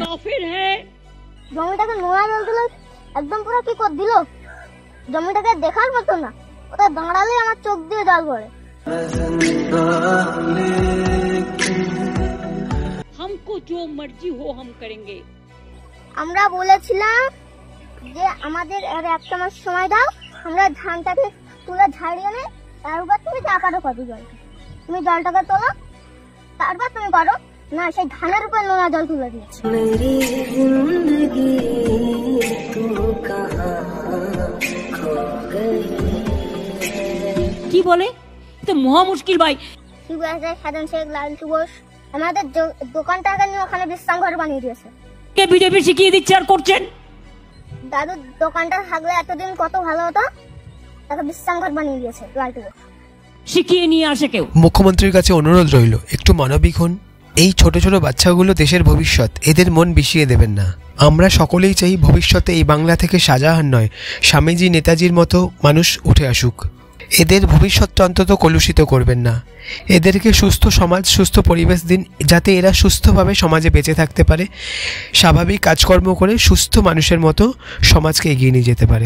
काफिर है। জমিটাকে নোনা জল দিল, একদম পুরো কি করে দিল, জমিটাকে দেখার মতো না, ওটা দাঁড়ালে আমার চোখ দিয়ে জল পড়ে। हमको जो मर्जी हो हम करेंगे। আমরা বলেছিলাম যে আমাদের আর একটা মাস সময় দাও, আমরা ধানটাকে তুলে ঝাড়িয়ে নে, তারপর তুমি যা পারো কত জলটা, তুমি জলটাকে তোলো, তারপর তুমি করো না। সেই ধানের উপর নোনা জল তুলে দিয়েছে। কি বলে তো মহা মুশকিল ভাই। কি বলেছে সাধারণ শেখ লালটু ঘোষ, আমাদের দোকানটাকে নিয়ে ওখানে বিশ্রাম ঘর বানিয়ে দিয়েছে। কে বিজেপি শিখিয়ে দিচ্ছে আর করছেন। দাদুর দোকানটা থাকলে এতদিন কত ভালো হতো, তাকে বিশ্রাম ঘর বানিয়ে দিয়েছে লালটু ঘোষ। শিখিয়ে নিয়ে আসে কেউ। মুখ্যমন্ত্রীর কাছে অনুরোধ রইল, একটু মানবিক হন। এই ছোট ছোট বাচ্চাগুলো দেশের ভবিষ্যৎ, এদের মন বিষিয়ে দেবেন না। আমরা সকলেই চাই ভবিষ্যতে এই বাংলা থেকে শাহজাহান নয়, স্বামীজি নেতাজির মতো মানুষ উঠে আসুক। এদের ভবিষ্যৎটা অন্তত কলুষিত করবেন না। এদেরকে সুস্থ সমাজ, সুস্থ পরিবেশ দিন, যাতে এরা সুস্থভাবে সমাজে বেঁচে থাকতে পারে, স্বাভাবিক কাজকর্ম করে সুস্থ মানুষের মতো সমাজকে এগিয়ে নিয়ে যেতে পারে।